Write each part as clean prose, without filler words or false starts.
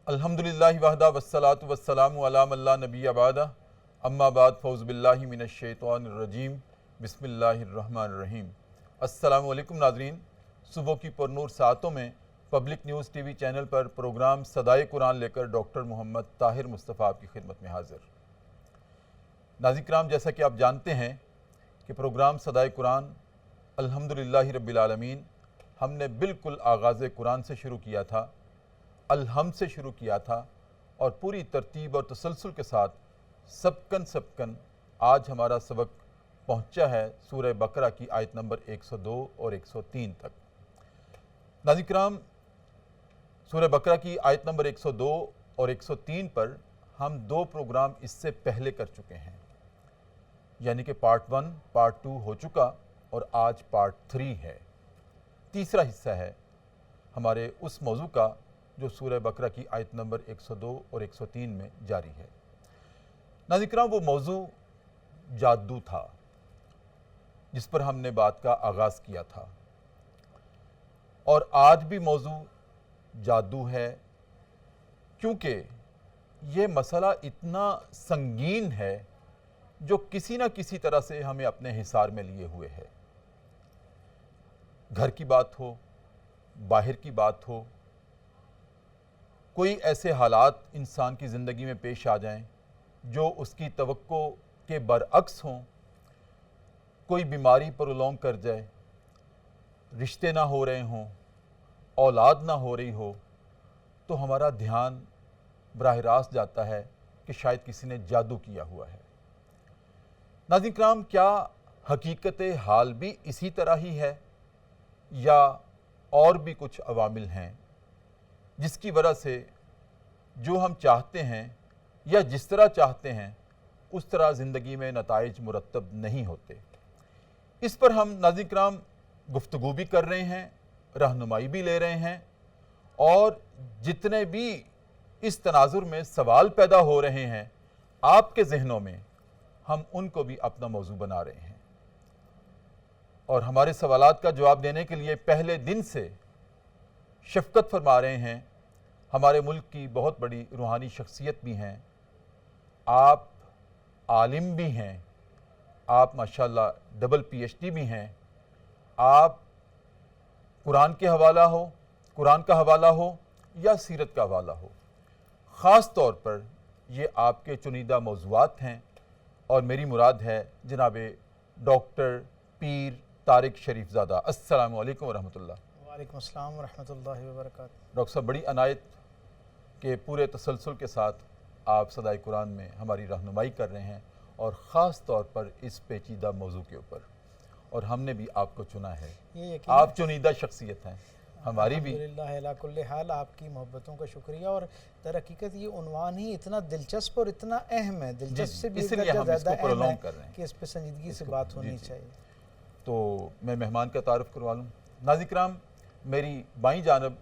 الحمدللہ وحدہ والصلاة والسلام علی من لا نبی بعدہ اما بعد فوز باللہ من الشیطان الرجیم بسم اللہ الرحمن الرحیم۔ السلام علیکم ناظرین، صبح کی پرنور ساعتوں میں public news TV channel پر پروگرام صدائے قرآن لے کر ڈاکٹر محمد طاہر مصطفیٰ آپ کی خدمت میں حاضر۔ ناظرین کرام، جیسا کہ آپ جانتے ہیں کہ پروگرام صدائے قرآن الحمدللہ رب العالمین ہم نے بالکل آغاز قرآن سے شروع کیا تھا، الحمد سے شروع کیا تھا، اور پوری ترتیب اور تسلسل کے ساتھ سبکن آج ہمارا سبق پہنچا ہے سورہ بقرہ کی آیت نمبر 102 اور 103 تک۔ ناظرین کرام، سورہ بقرہ کی آیت نمبر 102 اور 103 پر ہم 2 پروگرام اس سے پہلے کر چکے ہیں، یعنی کہ پارٹ 1 پارٹ 2 ہو چکا اور آج پارٹ 3 ہے، تیسرا حصہ ہے ہمارے اس موضوع کا جو سورہ بقرہ کی آیت نمبر 102 اور 103 میں جاری ہے۔ ناظرین کرام، وہ موضوع جادو تھا جس پر ہم نے بات کا آغاز کیا تھا، اور آج بھی موضوع جادو ہے، کیونکہ یہ مسئلہ اتنا سنگین ہے جو کسی نہ کسی طرح سے ہمیں اپنے حصار میں لیے ہوئے ہے۔ گھر کی بات ہو، باہر کی بات ہو، کوئی ایسے حالات انسان کی زندگی میں پیش آ جائیں جو اس کی توقع کے برعکس ہوں، کوئی بیماری پرولونگ کر جائے، رشتے نہ ہو رہے ہوں، اولاد نہ ہو رہی ہو، تو ہمارا دھیان براہ راست جاتا ہے کہ شاید کسی نے جادو کیا ہوا ہے۔ ناظرین کرام، کیا حقیقت حال بھی اسی طرح ہی ہے یا اور بھی کچھ عوامل ہیں جس کی وجہ سے جو ہم چاہتے ہیں یا جس طرح چاہتے ہیں اس طرح زندگی میں نتائج مرتب نہیں ہوتے؟ اس پر ہم ناظرین کرام گفتگو بھی کر رہے ہیں، رہنمائی بھی لے رہے ہیں، اور جتنے بھی اس تناظر میں سوال پیدا ہو رہے ہیں آپ کے ذہنوں میں، ہم ان کو بھی اپنا موضوع بنا رہے ہیں، اور ہمارے سوالات کا جواب دینے کے لیے پہلے دن سے شفقت فرما رہے ہیں ہمارے ملک کی بہت بڑی روحانی شخصیت بھی ہیں، آپ عالم بھی ہیں، آپ ماشاءاللہ ڈبل پی ایچ ڈی بھی ہیں، آپ قرآن کا حوالہ ہو یا سیرت کا حوالہ ہو، خاص طور پر یہ آپ کے چنیدہ موضوعات ہیں، اور میری مراد ہے جناب ڈاکٹر پیر طارق شریف زادہ۔ السلام علیکم ورحمۃ اللہ۔ وعلیکم السلام ورحمۃ اللہ وبرکاتہ۔ ڈاکٹر صاحب، بڑی عنایت کے پورے تسلسل کے ساتھ آپ صدائے قرآن میں ہماری رہنمائی کر رہے ہیں، اور خاص طور پر اس پیچیدہ موضوع کے اوپر، اور ہم نے بھی آپ کو چنا ہے۔ آپ چنیدہ شخصیت ہیں، ہماری بھی۔ الحمدللہ علی کل حال، آپ کی محبتوں کا شکریہ، اور در حقیقت یہ عنوان ہی اتنا دلچسپ اور اتنا اہم ہے، دلچسپ سے بھی زیادہ اہم ہے کہ اس پہ سنجیدگی سے بات ہونی چاہیے۔ تو میں مہمان کا تعارف کروا لوں۔ ناظرین کرام، میری بائیں جانب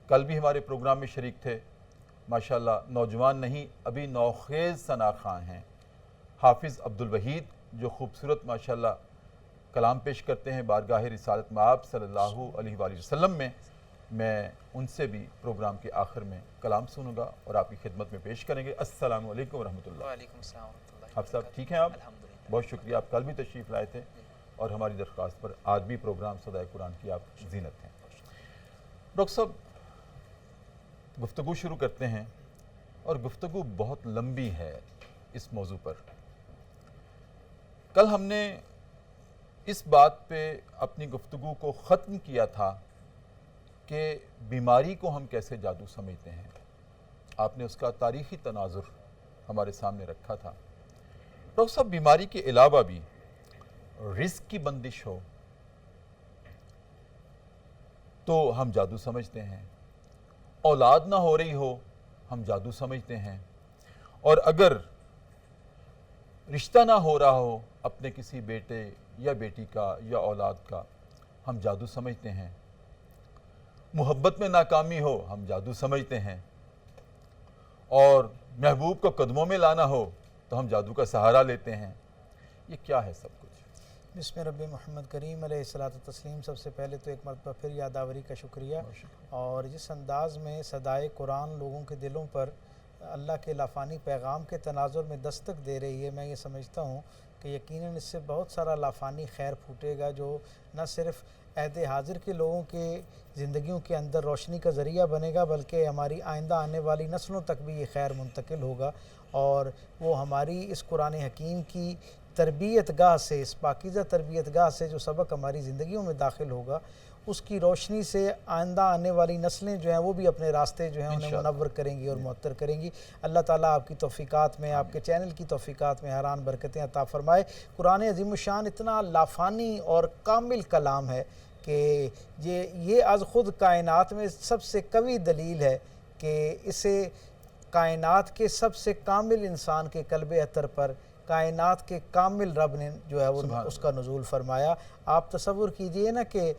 کل بھی ہمارے پروگرام میں شریک تھے، ماشاءاللہ نوجوان نہیں، ابھی نوخیز ثنا خواں ہیں، حافظ عبدالوحید، جو خوبصورت ماشاءاللہ کلام پیش کرتے ہیں بارگاہ رسالت مآب صلی اللہ علیہ وآلہ وسلم میں ان سے بھی پروگرام کے آخر میں کلام سنوں گا اور آپ کی خدمت میں پیش کریں گے۔ السلام علیکم ورحمۃ اللہ۔ وعلیکم السلام ورحمۃ اللہ۔ حافظ صاحب ٹھیک ہیں آپ؟ الحمدللہ، بہت شکریہ، آپ کل بھی تشریف لائے تھے، اور ہماری درخواست پر آج بھی پروگرام صدائے قرآن کی آپ زینت ہیں۔ ڈاکٹر صاحب، گفتگو شروع کرتے ہیں، اور گفتگو بہت لمبی ہے اس موضوع پر۔ کل ہم نے اس بات پہ اپنی گفتگو کو ختم کیا تھا کہ بیماری کو ہم کیسے جادو سمجھتے ہیں۔ آپ نے اس کا تاریخی تناظر ہمارے سامنے رکھا تھا۔ ڈاکٹر صاحب، بیماری کے علاوہ بھی رزق کی بندش ہو تو ہم جادو سمجھتے ہیں، اولاد نہ ہو رہی ہو ہم جادو سمجھتے ہیں، اور اگر رشتہ نہ ہو رہا ہو اپنے کسی بیٹے یا بیٹی کا یا اولاد کا، ہم جادو سمجھتے ہیں، محبت میں ناکامی ہو ہم جادو سمجھتے ہیں، اور محبوب کو قدموں میں لانا ہو تو ہم جادو کا سہارا لیتے ہیں۔ یہ کیا ہے سب کچھ؟ بسم رب محمد کریم علیہ الصلوۃ والتسلیم۔ سب سے پہلے تو ایک مرتبہ پھر یادآوری کا شکریہ، اور جس انداز میں صدائے قرآن لوگوں کے دلوں پر اللہ کے لافانی پیغام کے تناظر میں دستک دے رہی ہے، میں یہ سمجھتا ہوں کہ یقیناً اس سے بہت سارا لافانی خیر پھوٹے گا، جو نہ صرف عہد حاضر کے لوگوں کے زندگیوں کے اندر روشنی کا ذریعہ بنے گا، بلکہ ہماری آئندہ آنے والی نسلوں تک بھی یہ خیر منتقل ہوگا، اور وہ ہماری اس قرآن حکیم کی تربیت گاہ سے، اس پاکیزہ تربیت گاہ سے جو سبق ہماری زندگیوں میں داخل ہوگا، اس کی روشنی سے آئندہ آنے والی نسلیں جو ہیں وہ بھی اپنے راستے جو ہیں انہیں منور کریں گی اور معطر کریں گی۔ اللہ تعالیٰ آپ کی توفیقات میں، آپ کے چینل کی توفیقات میں حیران برکتیں عطا فرمائے۔ قرآن عظیم الشان اتنا لافانی اور کامل کلام ہے کہ یہ از خود کائنات میں سب سے قوی دلیل ہے کہ اسے کائنات کے سب سے کامل انسان کے قلب اطہر پر کائنات کے کامل رب نے جو ہے وہ اس کا نزول فرمایا۔ آپ تصور کیجئے نا کہ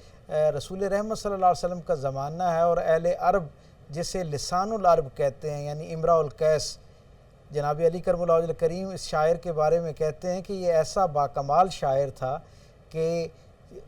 رسول رحمت صلی اللہ علیہ وسلم کا زمانہ ہے، اور اہل عرب جسے لسان العرب کہتے ہیں، یعنی امراء القیس، جناب علی کرم اللہ وجہ الکریم اس شاعر کے بارے میں کہتے ہیں کہ یہ ایسا باکمال شاعر تھا کہ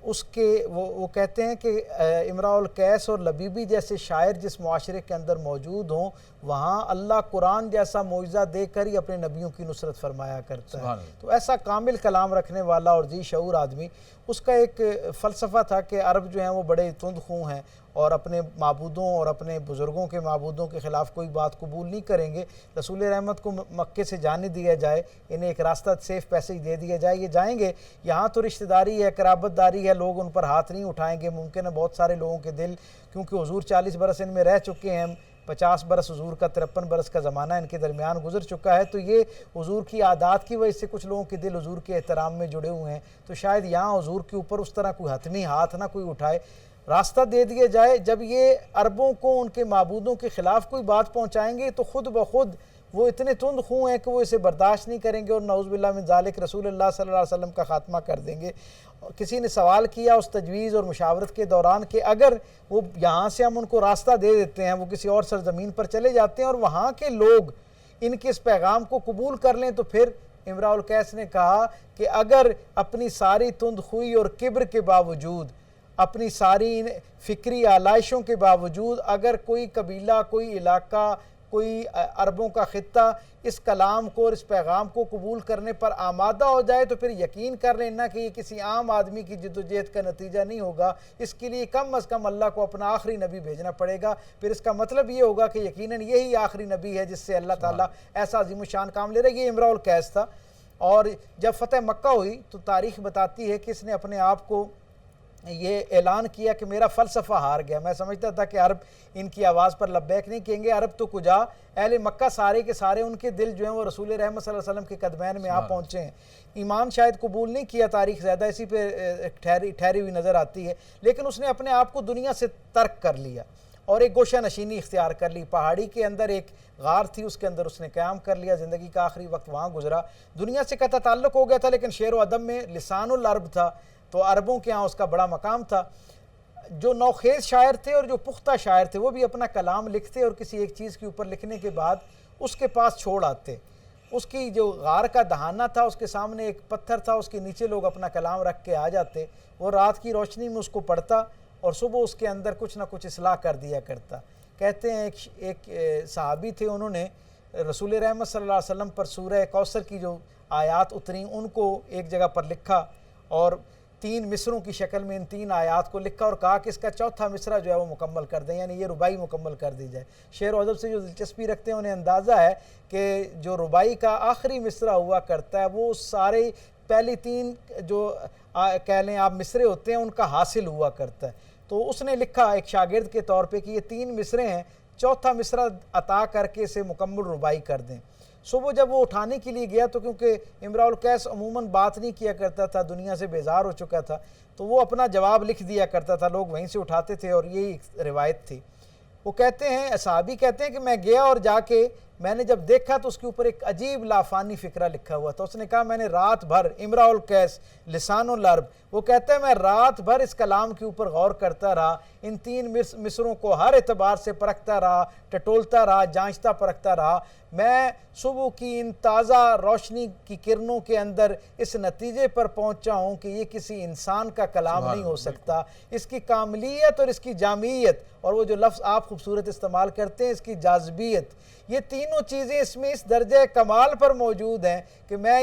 اس کے وہ کہتے ہیں کہ امراء القیس اور لبیبی جیسے شاعر جس معاشرے کے اندر موجود ہوں، وہاں اللہ قرآن جیسا معجزہ دے کر ہی اپنے نبیوں کی نصرت فرمایا کرتا ہے۔ تو ایسا کامل کلام رکھنے والا اور ذی شعور آدمی، اس کا ایک فلسفہ تھا کہ عرب جو ہیں وہ بڑے تند خو ہیں اور اپنے معبودوں اور اپنے بزرگوں کے معبودوں کے خلاف کوئی بات قبول نہیں کریں گے۔ رسول رحمت کو مکے سے جانے دیا جائے، انہیں ایک راستہ سیف پیسیج دے دیا جائے، یہ جائیں گے، یہاں تو رشتہ داری ہے، قرابت داری ہے، لوگ ان پر ہاتھ نہیں اٹھائیں گے۔ ممکن ہے بہت سارے لوگوں کے دل، کیونکہ حضور 40 برس ان میں رہ چکے ہیں، 50 برس حضور کا، 53 برس کا زمانہ ان کے درمیان گزر چکا ہے، تو یہ حضور کی عادات کی وجہ سے کچھ لوگوں کے دل حضور کے احترام میں جڑے ہوئے ہیں، تو شاید یہاں حضور کے اوپر اس طرح کوئی حتمی ہاتھ نہ کوئی اٹھائے، راستہ دے دیا جائے۔ جب یہ عربوں کو ان کے معبودوں کے خلاف کوئی بات پہنچائیں گے تو خود بخود وہ اتنے تند خو ہیں کہ وہ اسے برداشت نہیں کریں گے، اور نعوذ باللہ من ذالک رسول اللہ صلی اللہ علیہ وسلم کا خاتمہ کر دیں گے۔ کسی نے سوال کیا اس تجویز اور مشاورت کے دوران کہ اگر وہ یہاں سے ہم ان کو راستہ دے دیتے ہیں، وہ کسی اور سرزمین پر چلے جاتے ہیں اور وہاں کے لوگ ان کے اس پیغام کو قبول کر لیں، تو پھر امراء القیس نے کہا کہ اگر اپنی ساری تند خوئی اور کبر کے باوجود، اپنی ساری فکری آلائشوں کے باوجود، اگر کوئی قبیلہ، کوئی علاقہ، کوئی عربوں کا خطہ اس کلام کو اور اس پیغام کو قبول کرنے پر آمادہ ہو جائے، تو پھر یقین کر لینا کہ یہ کسی عام آدمی کی جدوجہد کا نتیجہ نہیں ہوگا، اس کے لیے کم از کم اللہ کو اپنا آخری نبی بھیجنا پڑے گا۔ پھر اس کا مطلب یہ ہوگا کہ یقیناً یہی آخری نبی ہے جس سے اللہ تعالیٰ ایسا عظیم الشان کام لے رہا ہے۔ یہ امراء القیس تھا، اور جب فتح مکہ ہوئی تو تاریخ بتاتی ہے کہ اس نے اپنے آپ کو یہ اعلان کیا کہ میرا فلسفہ ہار گیا۔ میں سمجھتا تھا کہ عرب ان کی آواز پر لبیک نہیں کہیں گے، عرب تو کجا، اہل مکہ سارے کے سارے ان کے دل جو ہیں وہ رسول رحمت صلی اللہ علیہ وسلم کے قدمین میں آپ پہنچے ہیں۔ ایمان شاید قبول نہیں کیا، تاریخ زیادہ اسی پہ ٹھہری ہوئی نظر آتی ہے، لیکن اس نے اپنے آپ کو دنیا سے ترک کر لیا اور ایک گوشہ نشینی اختیار کر لی۔ پہاڑی کے اندر ایک غار تھی، اس کے اندر اس نے قیام کر لیا، زندگی کا آخری وقت وہاں گزرا۔ دنیا سے قطع تعلق ہو گیا تھا، لیکن شعر و ادب میں لسان العرب تھا، تو عربوں کے ہاں اس کا بڑا مقام تھا۔ جو نوخیز شاعر تھے اور جو پختہ شاعر تھے، وہ بھی اپنا کلام لکھتے اور کسی ایک چیز کے اوپر لکھنے کے بعد اس کے پاس چھوڑ آتے۔ اس کی جو غار کا دہانہ تھا، اس کے سامنے ایک پتھر تھا، اس کے نیچے لوگ اپنا کلام رکھ کے آ جاتے، وہ رات کی روشنی میں اس کو پڑھتا اور صبح اس کے اندر کچھ نہ کچھ اصلاح کر دیا کرتا۔ کہتے ہیں ایک صحابی تھے، انہوں نے رسول رحمت صلی اللہ علیہ وسلم پر سورہ کوثر کی جو آیات اتریں ان کو ایک جگہ پر لکھا اور 3 مصروں کی شکل میں ان 3 آیات کو لکھا اور کہا کہ اس کا چوتھا مصرع جو ہے وہ مکمل کر دیں، یعنی یہ ربائی مکمل کر دی جائے۔ شعر و ادب سے جو دلچسپی رکھتے ہیں انہیں اندازہ ہے کہ جو ربائی کا آخری مصرع ہوا کرتا ہے وہ سارے پہلی 3 جو کہہ لیں آپ مصرے ہوتے ہیں ان کا حاصل ہوا کرتا ہے۔ تو اس نے لکھا ایک شاگرد کے طور پہ کہ یہ 3 مصرے ہیں، چوتھا مصرع عطا کر کے اسے مکمل ربائی کر دیں۔ صبح جب وہ اٹھانے کے لیے گیا تو کیونکہ امراء القیس عموماً بات نہیں کیا کرتا تھا، دنیا سے بیزار ہو چکا تھا، تو وہ اپنا جواب لکھ دیا کرتا تھا، لوگ وہیں سے اٹھاتے تھے اور یہی روایت تھی۔ وہ کہتے ہیں، صحابی کہتے ہیں کہ میں گیا اور جا کے میں نے جب دیکھا تو اس کے اوپر ایک عجیب لافانی فکرہ لکھا ہوا تھا۔ اس نے کہا میں نے رات بھر، امراء القیس لسان العرب، وہ کہتا ہے میں رات بھر اس کلام کے اوپر غور کرتا رہا، ان 3 مصروں کو ہر اعتبار سے پرکھتا رہا، ٹٹولتا رہا، جانچتا پرکھتا رہا، میں صبح کی ان تازہ روشنی کی کرنوں کے اندر اس نتیجے پر پہنچا ہوں کہ یہ کسی انسان کا کلام نہیں ہو سکتا، اس کی کاملیت اور اس کی جامعیت، اور وہ جو لفظ آپ خوبصورت استعمال کرتے ہیں، اس کی جاذبیت، یہ تینوں چیزیں اس میں اس درجہ کمال پر موجود ہیں کہ میں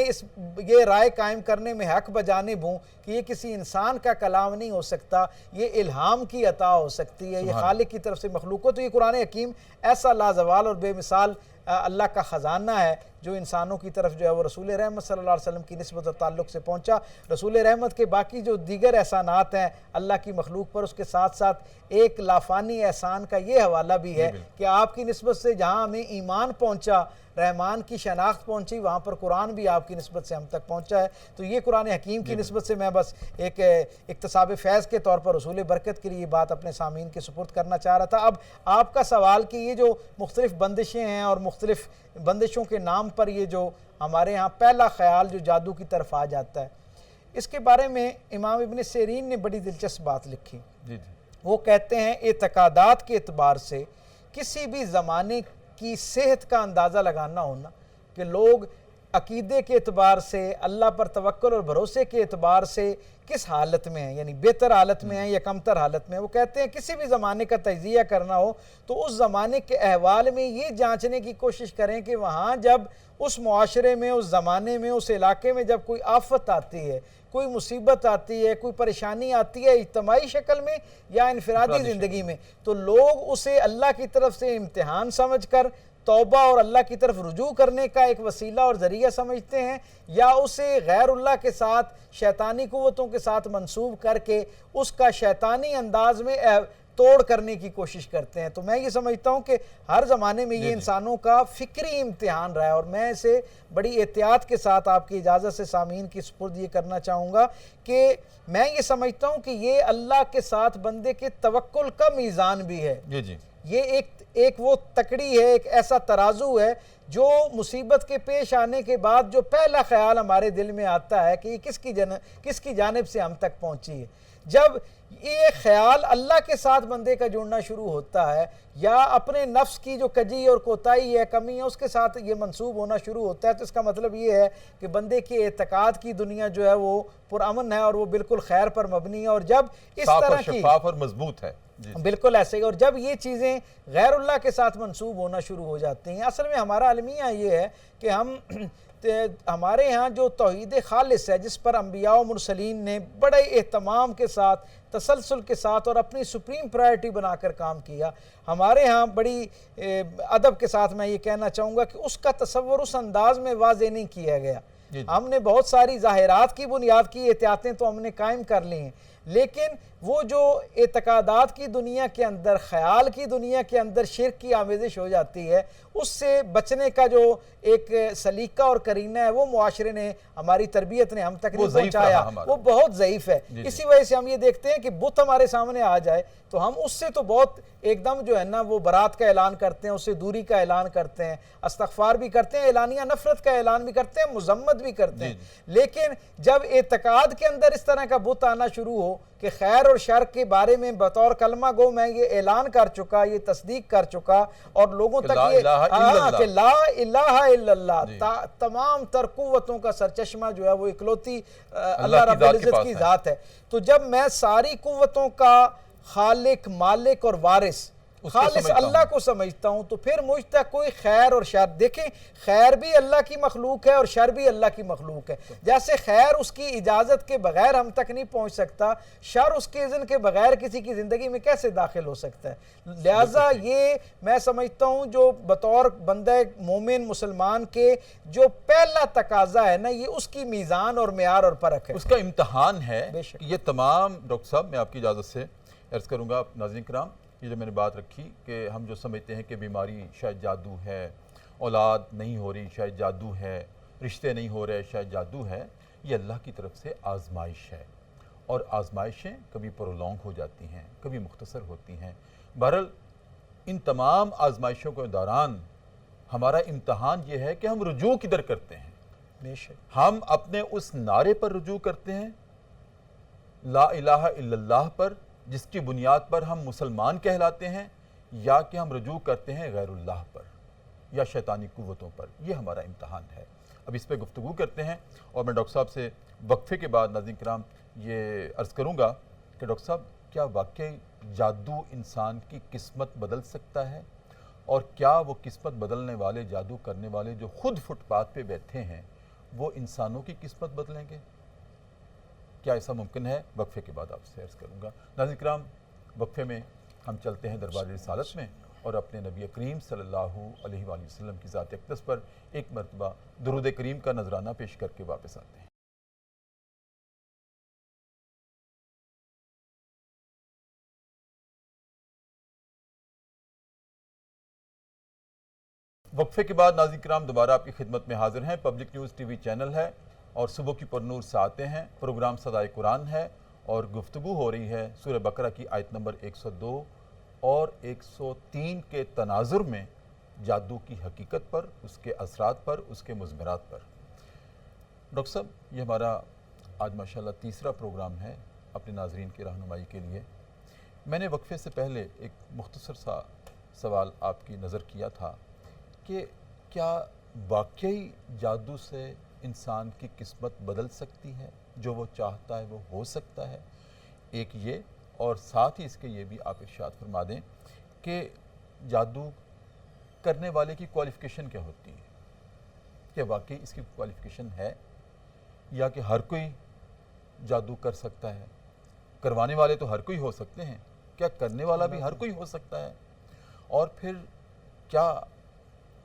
یہ رائے قائم کرنے میں حق بجانب ہوں کہ یہ کسی انسان کا کلام نہیں ہو سکتا، یہ الہام کی عطا ہو سکتی ہے، یہ خالق کی طرف سے مخلوق ہو۔ تو یہ قرآن حکیم ایسا لازوال اور بے مثال اللہ کا خزانہ ہے جو انسانوں کی طرف جو ہے وہ رسول رحمت صلی اللہ علیہ وسلم کی نسبت و تعلق سے پہنچا۔ رسول رحمت کے باقی جو دیگر احسانات ہیں اللہ کی مخلوق پر، اس کے ساتھ ساتھ ایک لافانی احسان کا یہ حوالہ بھی ہے کہ آپ کی نسبت سے جہاں ہمیں ایمان پہنچا، رحمان کی شناخت پہنچی، وہاں پر قرآن بھی آپ کی نسبت سے ہم تک پہنچا ہے۔ تو یہ قرآن حکیم کی نسبت سے میں بس ایک اکتساب فیض کے طور پر حصول برکت کے لیے یہ بات اپنے سامعین کے سپرد کرنا چاہ رہا تھا۔ اب آپ کا سوال کہ یہ جو مختلف بندشیں ہیں اور مختلف بندشوں کے نام پر یہ جو ہمارے ہاں پہلا خیال جو جادو کی طرف آ جاتا ہے، اس کے بارے میں امام ابن سیرین نے بڑی دلچسپ بات لکھی۔ وہ کہتے ہیں اعتقادات کے اعتبار سے کسی بھی زمانے کی صحت کا اندازہ لگانا ہونا کہ لوگ عقیدے کے اعتبار سے، اللہ پر توکل اور بھروسے کے اعتبار سے کس حالت میں ہیں، یعنی بہتر حالت میں ہیں یا کمتر حالت میں ہیں۔ وہ کہتے ہیں کسی بھی زمانے کا تجزیہ کرنا ہو تو اس زمانے کے احوال میں یہ جانچنے کی کوشش کریں کہ وہاں جب اس معاشرے میں، اس زمانے میں، اس علاقے میں جب کوئی آفت آتی ہے، کوئی مصیبت آتی ہے، کوئی پریشانی آتی ہے اجتماعی شکل میں یا انفرادی زندگی میں، تو لوگ اسے اللہ کی طرف سے امتحان سمجھ کر توبہ اور اللہ کی طرف رجوع کرنے کا ایک وسیلہ اور ذریعہ سمجھتے ہیں، یا اسے غیر اللہ کے ساتھ، شیطانی قوتوں کے ساتھ منسوب کر کے اس کا شیطانی انداز میں توڑ کرنے کی کوشش کرتے ہیں۔ تو میں یہ سمجھتا ہوں کہ ہر زمانے میں یہ انسانوں کا فکری امتحان رہا ہے، اور میں اسے بڑی احتیاط کے ساتھ آپ کی اجازت سے سامعین کی سپرد یہ کرنا چاہوں گا کہ میں یہ سمجھتا ہوں کہ یہ اللہ کے ساتھ بندے کے توکل کا میزان بھی ہے۔ یہ ایک وہ تکڑی ہے، ایک ایسا ترازو ہے جو مصیبت کے پیش آنے کے بعد جو پہلا خیال ہمارے دل میں آتا ہے کہ یہ کس کی جانب سے ہم تک پہنچی ہے۔ جب یہ خیال اللہ کے ساتھ بندے کا جڑنا شروع ہوتا ہے یا اپنے نفس کی جو کجی اور کوتاہی ہے، کمی ہے، اس کے ساتھ یہ منسوب ہونا شروع ہوتا ہے، تو اس کا مطلب یہ ہے کہ بندے کے اعتقاد کی دنیا جو ہے وہ پرامن ہے اور وہ بالکل خیر پر مبنی ہے۔ اور جب اس طرح کی شفاف اور مضبوط ہے، بالکل ایسے ہی، اور جب یہ چیزیں غیر اللہ کے ساتھ منسوب ہونا شروع ہو جاتی ہیں، اصل میں ہمارا المیہ یہ ہے کہ ہمارے ہاں جو توحید خالص ہے، جس پر انبیاء و مرسلین نے بڑے اہتمام کے ساتھ، تسلسل کے ساتھ اور اپنی سپریم پرائرٹی بنا کر کام کیا، ہمارے ہاں بڑی ادب کے ساتھ میں یہ کہنا چاہوں گا کہ اس کا تصور اس انداز میں واضح نہیں کیا گیا۔ ہم نے بہت ساری ظاہرات کی بنیاد کی احتیاطیں تو ہم نے قائم کر لی ہیں، لیکن وہ جو اعتقادات کی دنیا کے اندر، خیال کی دنیا کے اندر شرک کی آمیزش ہو جاتی ہے، اس سے بچنے کا جو ایک سلیقہ اور کرینہ ہے وہ معاشرے نے، ہماری تربیت نے ہم تک نہیں پہنچایا، وہ بہت ضعیف ہے۔ اسی وجہ سے ہم یہ دیکھتے ہیں کہ بت ہمارے سامنے آ جائے تو ہم اس سے تو بہت ایک دم جو ہے نا وہ برات کا اعلان کرتے ہیں، اس سے دوری کا اعلان کرتے ہیں، استغفار بھی کرتے ہیں، اعلانیہ نفرت کا اعلان بھی کرتے ہیں، مذمت بھی کرتے ہیں۔ لیکن جب اعتقاد کے اندر اس طرح کا بت آنا شروع ہو کہ خیر اور شر کے بارے میں بطور کلمہ گو میں یہ اعلان کر چکا، یہ تصدیق کر چکا، اور لوگوں تک یہ کہ لا الہ الا اللہ، تمام تر قوتوں کا سرچشمہ جو ہے وہ اکلوتی اللہ رب العزت کی ذات ہے، تو جب میں ساری قوتوں کا خالق، مالک اور وارث خالص اللہ کو سمجھتا ہوں، تو پھر مجھ تک کوئی خیر اور شر، دیکھیں خیر بھی اللہ کی مخلوق ہے اور شر بھی اللہ کی مخلوق ہے۔ جیسے خیر اس کی اجازت کے بغیر ہم تک نہیں پہنچ سکتا، شر اس کے اذن کے بغیر کسی کی زندگی میں کیسے داخل ہو سکتا ہے۔ لہٰذا یہ میں سمجھتا ہوں جو بطور بندہ مومن مسلمان کے جو پہلا تقاضا ہے نا، یہ اس کی میزان اور معیار اور پرکھ ہے، اس کا امتحان ہے۔ یہ تمام ڈاکٹر صاحب، میں آپ کی اجازت سے عرض کروں گا ناظرین کرام، یہ جو میں نے بات رکھی کہ ہم جو سمجھتے ہیں کہ بیماری شاید جادو ہے، اولاد نہیں ہو رہی شاید جادو ہے، رشتے نہیں ہو رہے شاید جادو ہے، یہ اللہ کی طرف سے آزمائش ہے، اور آزمائشیں کبھی پرولونگ ہو جاتی ہیں، کبھی مختصر ہوتی ہیں۔ بہرحال ان تمام آزمائشوں کے دوران ہمارا امتحان یہ ہے کہ ہم رجوع کدھر کرتے ہیں۔ ہم اپنے اس نعرے پر رجوع کرتے ہیں، لا الہ الا اللہ پر، جس کی بنیاد پر ہم مسلمان کہلاتے ہیں یا کہ ہم رجوع کرتے ہیں غیر اللہ پر یا شیطانی قوتوں پر. یہ ہمارا امتحان ہے. اب اس پہ گفتگو کرتے ہیں اور میں ڈاکٹر صاحب سے وقفے کے بعد ناظرین کرام یہ عرض کروں گا کہ ڈاکٹر صاحب کیا واقعی جادو انسان کی قسمت بدل سکتا ہے؟ اور کیا وہ قسمت بدلنے والے جادو کرنے والے جو خود فٹ پاتھ پہ بیٹھے ہیں وہ انسانوں کی قسمت بدلیں گے؟ کیا ایسا ممکن ہے؟ وقفے کے بعد آپ سے عرض کروں گا. ناظرین کرام وقفے میں ہم چلتے ہیں دربار رسالت میں اور اپنے نبی کریم صلی اللہ علیہ وآلہ وسلم کی ذات اقدس پر ایک مرتبہ درود کریم کا نذرانہ پیش کر کے واپس آتے ہیں. وقفے کے بعد ناظرین کرام دوبارہ آپ کی خدمت میں حاضر ہیں. Public news TV channel ہے اور صبح کی پرنور ساعتیں ہیں. پروگرام صدائے قرآن ہے اور گفتگو ہو رہی ہے سورہ بقرہ کی آیت نمبر 102 اور 103 کے تناظر میں جادو کی حقیقت پر، اس کے اثرات پر، اس کے مضمرات پر. ڈاکٹر صاحب یہ ہمارا آج ماشاءاللہ تیسرا پروگرام ہے اپنے ناظرین کی رہنمائی کے لیے. میں نے وقفے سے پہلے ایک مختصر سا سوال آپ کی نظر کیا تھا کہ کیا واقعی جادو سے انسان کی قسمت بدل سکتی ہے؟ جو وہ چاہتا ہے وہ ہو سکتا ہے؟ ایک یہ، اور ساتھ ہی اس کے یہ بھی آپ ارشاد فرما دیں کہ جادو کرنے والے کی کوالیفیکیشن کیا ہوتی ہے؟ کیا واقعی اس کی کوالیفیکیشن ہے یا کہ ہر کوئی جادو کر سکتا ہے؟ کروانے والے تو ہر کوئی ہو سکتے ہیں، کیا کرنے والا بھی ہر کوئی ہو سکتا ہے؟ اور پھر کیا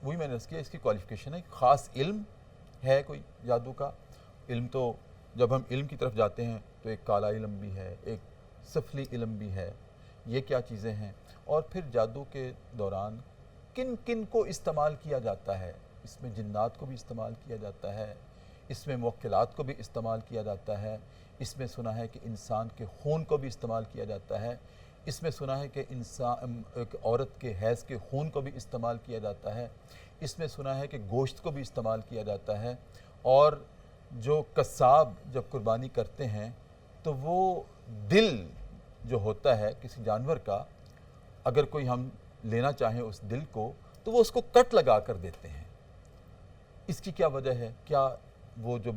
وہی میں نے اس کی کوالیفیکیشن ہے، خاص علم ہے کوئی جادو کا؟ علم تو جب ہم علم کی طرف جاتے ہیں تو ایک کالا علم بھی ہے، ایک سفلی علم بھی ہے. یہ کیا چیزیں ہیں؟ اور پھر جادو کے دوران کن کن کو استعمال کیا جاتا ہے؟ اس میں جنات کو بھی استعمال کیا جاتا ہے، اس میں موکلات کو بھی استعمال کیا جاتا ہے، اس میں سنا ہے کہ انسان کے خون کو بھی استعمال کیا جاتا ہے، اس میں سنا ہے کہ ایک عورت کے حیض کے خون کو بھی استعمال کیا جاتا ہے، اس میں سنا ہے کہ گوشت کو بھی استعمال کیا جاتا ہے. اور جو قصاب جب قربانی کرتے ہیں تو وہ دل جو ہوتا ہے کسی جانور کا، اگر کوئی ہم لینا چاہیں اس دل کو تو وہ اس کو کٹ لگا کر دیتے ہیں. اس کی کیا وجہ ہے؟ کیا وہ جو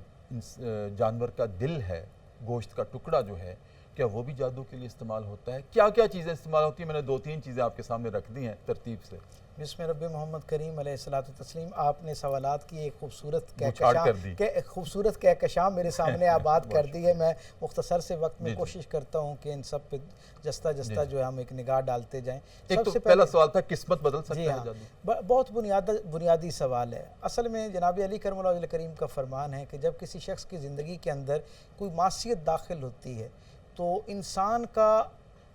جانور کا دل ہے، گوشت کا ٹکڑا جو ہے، کیا وہ بھی جادو کے لیے استعمال ہوتا ہے؟ کیا کیا چیزیں استعمال ہوتی ہیں؟ میں نے 2-3 چیزیں آپ کے سامنے رکھ دی ہیں ترتیب سے. بسم رب محمد کریم علیہ الصلوۃ والتسلیم. آپ نے سوالات کی ایک خوبصورت کہکشاں میرے سامنے آباد کر دی ہے. میں مختصر سے وقت میں کوشش کرتا ہوں کہ ان سب پہ جستہ جو ہے ہم ایک نگاہ ڈالتے جائیں. ایک تو پہلا سوال تھا قسمت بدل سکتا ہے جادو؟ بہت بنیادی سوال ہے. اصل میں جناب علی کرم اللہ وجہ کریم کا فرمان ہے کہ جب کسی شخص کی زندگی کے اندر کوئی معصیت داخل ہوتی ہے تو انسان کا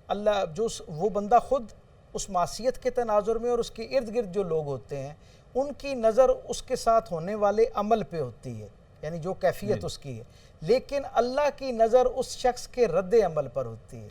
اللہ جو وہ بندہ خود اس معصیت کے تناظر میں اور اس کے ارد گرد جو لوگ ہوتے ہیں ان کی نظر اس کے ساتھ ہونے والے عمل پہ ہوتی ہے، یعنی جو کیفیت اس کی ہے، لیکن اللہ کی نظر اس شخص کے رد عمل پر ہوتی ہے.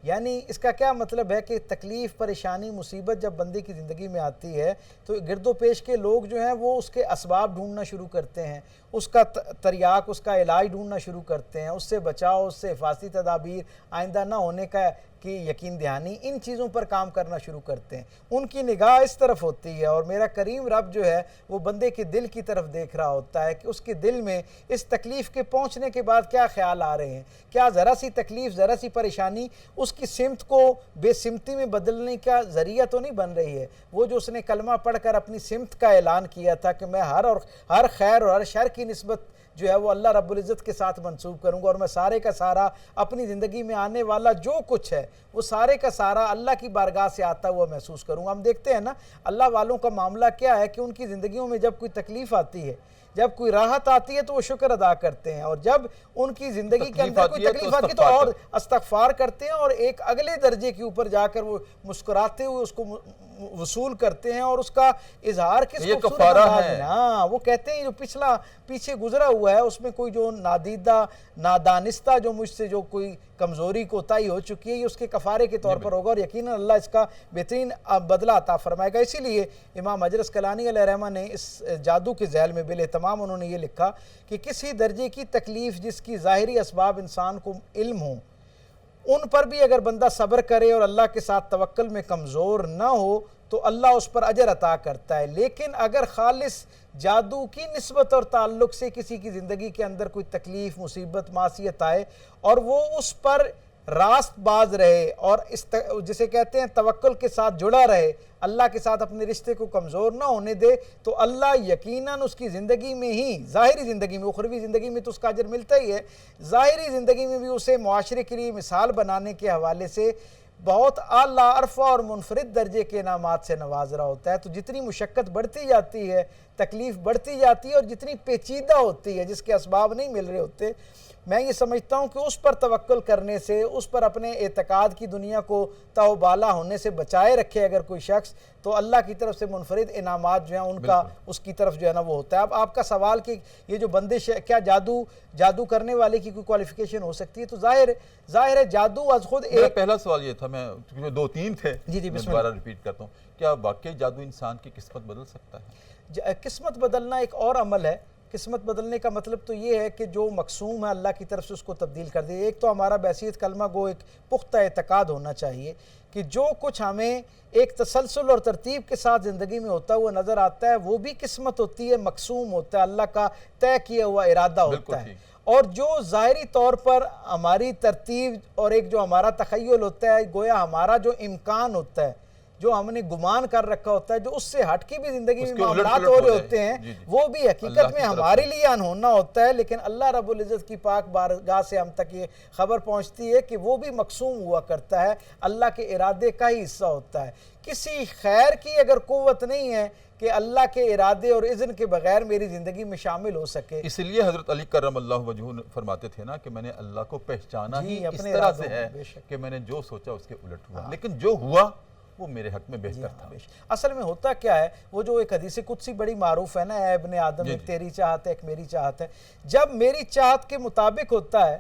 یعنی اس کا کیا مطلب ہے کہ تکلیف، پریشانی، مصیبت جب بندے کی زندگی میں آتی ہے تو گرد و پیش کے لوگ جو ہیں وہ اس کے اسباب ڈھونڈنا شروع کرتے ہیں، اس کا تریاق، اس کا علاج ڈھونڈنا شروع کرتے ہیں، اس سے بچاؤ، اس سے حفاظتی تدابیر، آئندہ نہ ہونے کا کی یقین دہانی، ان چیزوں پر کام کرنا شروع کرتے ہیں. ان کی نگاہ اس طرف ہوتی ہے اور میرا کریم رب جو ہے وہ بندے کے دل کی طرف دیکھ رہا ہوتا ہے کہ اس کے دل میں اس تکلیف کے پہنچنے کے بعد کیا خیال آ رہے ہیں. کیا ذرا سی تکلیف، ذرا سی پریشانی اس کی سمت کو بے سمتی میں بدلنے کا ذریعہ تو نہیں بن رہی ہے؟ وہ جو اس نے کلمہ پڑھ کر اپنی سمت کا اعلان کیا تھا کہ میں ہر خیر اور ہر شر کی نسبت جو ہے وہ اللہ رب العزت کے ساتھ منسوب کروں گا اور میں سارے کا سارا اپنی زندگی میں آنے والا جو کچھ ہے وہ سارے کا سارا اللہ کی بارگاہ سے آتا ہوا محسوس کروں گا. ہم دیکھتے ہیں نا اللہ والوں کا معاملہ کیا ہے کہ ان کی زندگیوں میں جب کوئی تکلیف آتی ہے، جب کوئی راحت آتی ہے تو وہ شکر ادا کرتے ہیں، اور جب ان کی زندگی کے اندر کوئی تکلیف آتی ہے تو اور استغفار کرتے ہیں اور ایک اگلے درجے کے اوپر جا کر وہ مسکراتے ہوئے اس کو وصول کرتے ہیں اور اس کا اظہار کس کو کفارہ ہے. ہاں وہ کہتے ہیں جو پیچھے گزرا ہوا ہے اس میں کوئی جو نادیدہ نادانستہ جو مجھ سے جو کوئی کمزوری کوتاہی ہو چکی ہے یہ اس کے کفارے کے طور پر ہوگا اور یقیناً اللہ اس کا بہترین بدلہ عطا فرمائے گا. اسی لیے امام حجر اسقلانی علیہ رحمہ نے اس جادو کے ذیل میں بالاہتمام انہوں نے یہ لکھا کہ کسی درجے کی تکلیف جس کی ظاہری اسباب انسان کو علم ہوں ان پر بھی اگر بندہ صبر کرے اور اللہ کے ساتھ توکل میں کمزور نہ ہو تو اللہ اس پر اجر عطا کرتا ہے. لیکن اگر خالص جادو کی نسبت اور تعلق سے کسی کی زندگی کے اندر کوئی تکلیف، مصیبت، معصیت آئے اور وہ اس پر راست باز رہے اور جسے کہتے ہیں توکل کے ساتھ جڑا رہے، اللہ کے ساتھ اپنے رشتے کو کمزور نہ ہونے دے، تو اللہ یقیناً اس کی زندگی میں ہی، ظاہری زندگی میں، اخروی زندگی میں تو اس کا اجر ملتا ہی ہے، ظاہری زندگی میں بھی اسے معاشرے کے لیے مثال بنانے کے حوالے سے بہت اعلیٰ عرفہ اور منفرد درجے کے انعامات سے نواز رہا ہوتا ہے. تو جتنی مشقت بڑھتی جاتی ہے، تکلیف بڑھتی جاتی ہے اور جتنی پیچیدہ ہوتی ہے، جس کے اسباب نہیں مل رہے ہوتے، میں یہ سمجھتا ہوں کہ اس پر توکل کرنے سے، اس پر اپنے اعتقاد کی دنیا کو تاوبالا ہونے سے بچائے رکھے اگر کوئی شخص، تو اللہ کی طرف سے منفرد انعامات جو ہیں ان کا اس کی طرف جو ہے نا وہ ہوتا ہے. اب آپ کا سوال کہ یہ جو بندش ہے، کیا جادو کرنے والے کی کوئی کوالیفیکیشن ہو سکتی ہے؟ تو ظاہر ہے جادو از خود میرا ایک پہلا سوال یہ تھا، میں کیونکہ 2-3 تھے، جی میں بسم دوبارہ ریپیٹ کرتا ہوں، کیا واقعی جادو انسان کی قسمت بدل سکتا ہے؟ قسمت بدلنا ایک اور عمل ہے. قسمت بدلنے کا مطلب تو یہ ہے کہ جو مقسوم ہے اللہ کی طرف سے اس کو تبدیل کر دے. ایک تو ہمارا بحیثیت کلمہ گو ایک پختہ اعتقاد ہونا چاہیے کہ جو کچھ ہمیں ایک تسلسل اور ترتیب کے ساتھ زندگی میں ہوتا ہوا نظر آتا ہے وہ بھی قسمت ہوتی ہے، مقسوم ہوتا ہے، اللہ کا طے کیا ہوا ارادہ ہوتا ہے. اور جو ظاہری طور پر ہماری ترتیب اور ایک جو ہمارا تخیل ہوتا ہے، گویا ہمارا جو امکان ہوتا ہے، جو ہم نے گمان کر رکھا ہوتا ہے، جو اس سے ہٹ کے بھی زندگی میں معاملات ہو رہے ہوتے ہیں، وہ بھی حقیقت میں ہمارے لیے انہونا ہوتا ہے. لیکن اللہ رب العزت کی پاک بارگاہ سے ہم تک یہ خبر پہنچتی ہے کہ وہ بھی مقسوم ہوا کرتا ہے، اللہ کے ارادے کا ہی حصہ ہوتا ہے. کسی خیر کی اگر قوت نہیں ہے کہ اللہ کے ارادے اور اذن کے بغیر میری زندگی میں شامل ہو سکے. اس لیے حضرت علی کرم اللہ وجہہ فرماتے تھے نا کہ میں نے اللہ کو پہچانا ہی اس طرح سے ہے کہ میں نے جو سوچا اس کے الٹ ہوا، لیکن جو ہوا وہ میرے حق میں بہتر تھا. اصل میں ہوتا کیا ہے، وہ جو ایک حدیث قدسی بڑی معروف ہے نا، اے ابن آدم ایک تیری چاہت ہے ایک میری چاہت ہے. جب میری چاہت کے مطابق ہوتا ہے